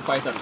Weiter.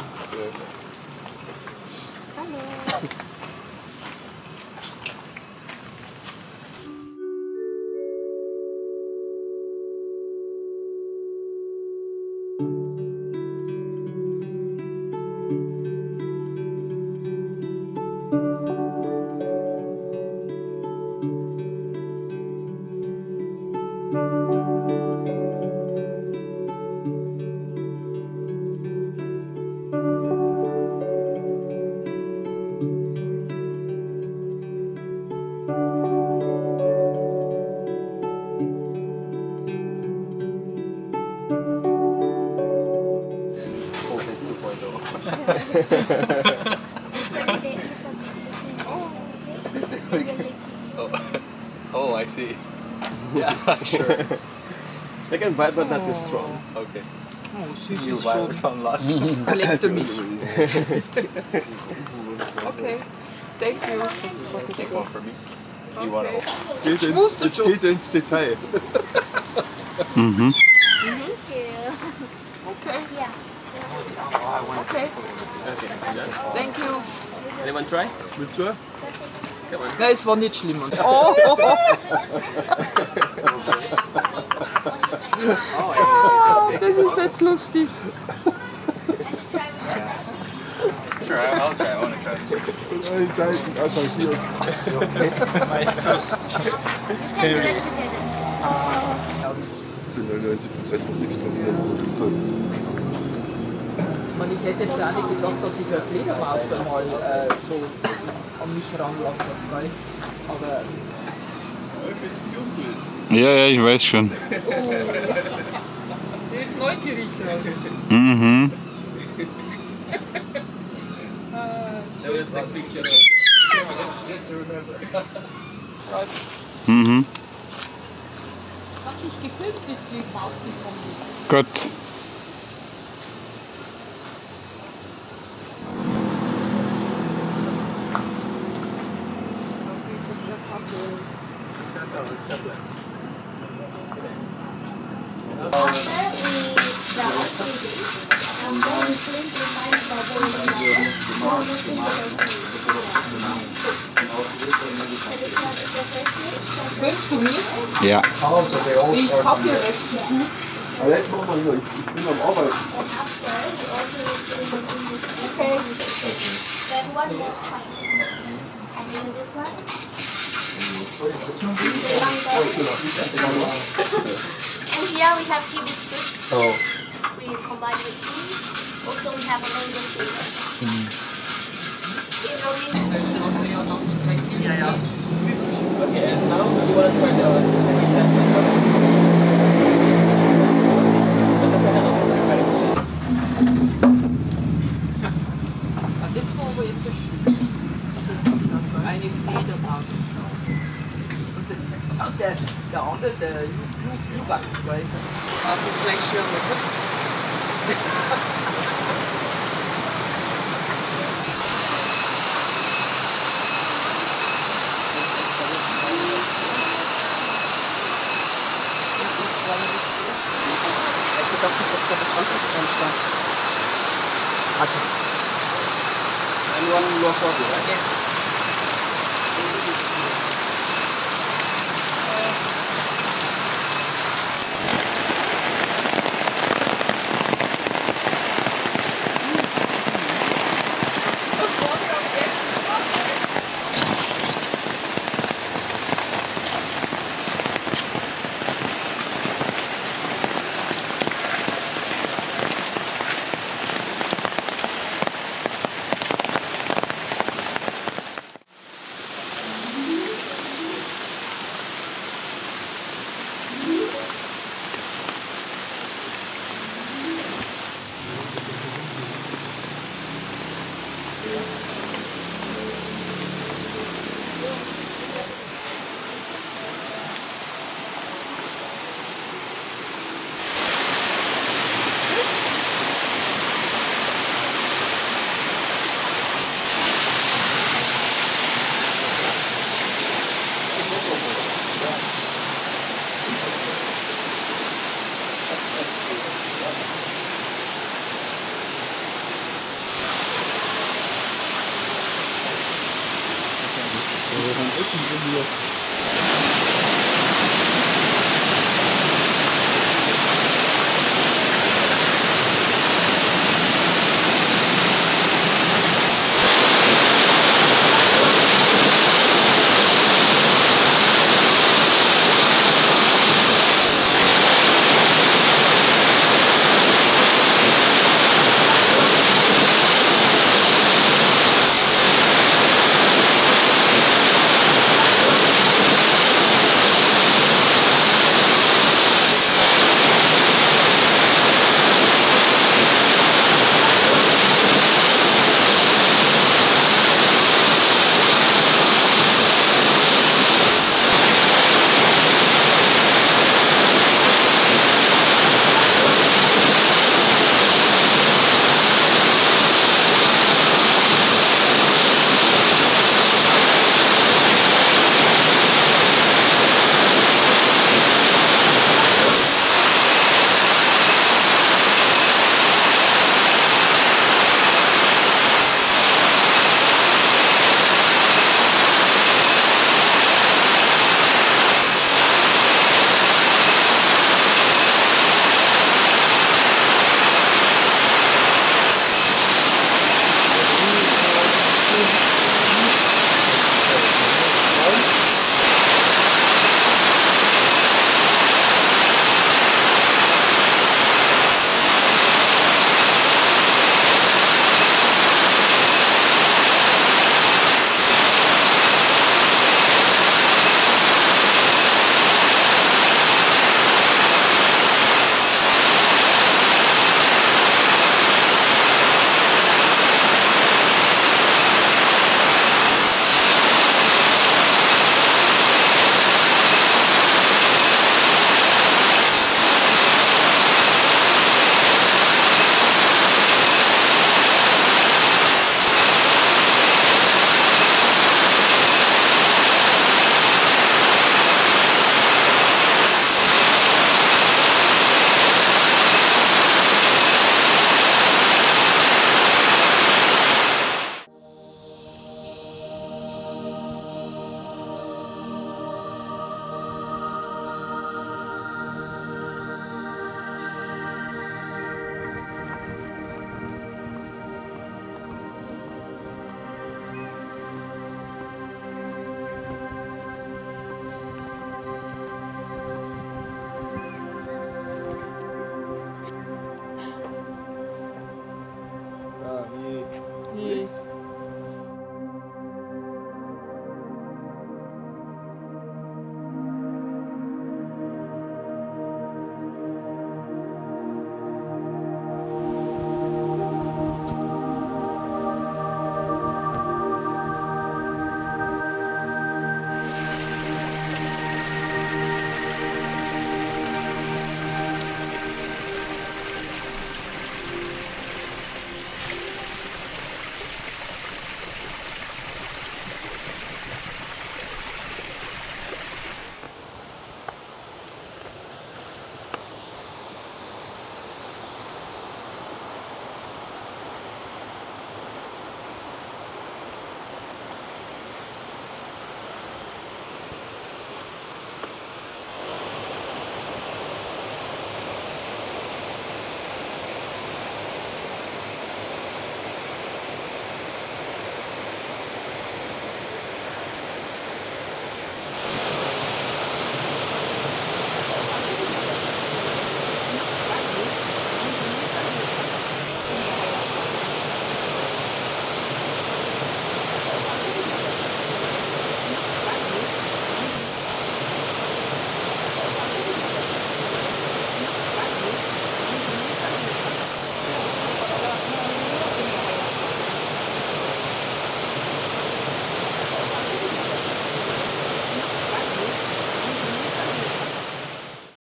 Oh, I see. Yeah, sure. They can vibe, but not too strong. Okay. New virus unlocked. Colectomy. Okay. Thank you. Take one for me. You want to? Jetzt geht er ins Detail. Mhm. Okay. Okay. Thank you. Anyone try? Willst du? Come on. Nein, es war nicht schlimm. Oh, das ist jetzt lustig. Sure, I'll try. I want to try. Von allen Seiten attackiert. Zu 99% noch nichts passiert. Ich hätte jetzt auch nicht gedacht, dass ich eine Fledermaus einmal so an mich ranlasse. Aber Ja, ich weiß schon. der ist neugierig. Mhm. Mhm. Hat sich gefilmt mit dem rausgekommen. Gut. Gönnst du mir? Ja. Ich habe hier Reste. Aber jetzt mach mal hier, ich bin am Arbeiten. Okay. That one looks spicy. And then this one. And here we have tea biscuits. Oh. We combine with cheese. Also, we have a mango flavor. In Romaine, Ja, ja. Okay, and now you want to try the test method? Das war aber jetzt ein Stück. Eine Fledermaus. Und der andere, der Luwak-Kaffee. Das ist gleich schön, oder? Ich dachte, das war das Wasserfällen. And one Luwak-Kaffee, right? Yes. Essen wir hier.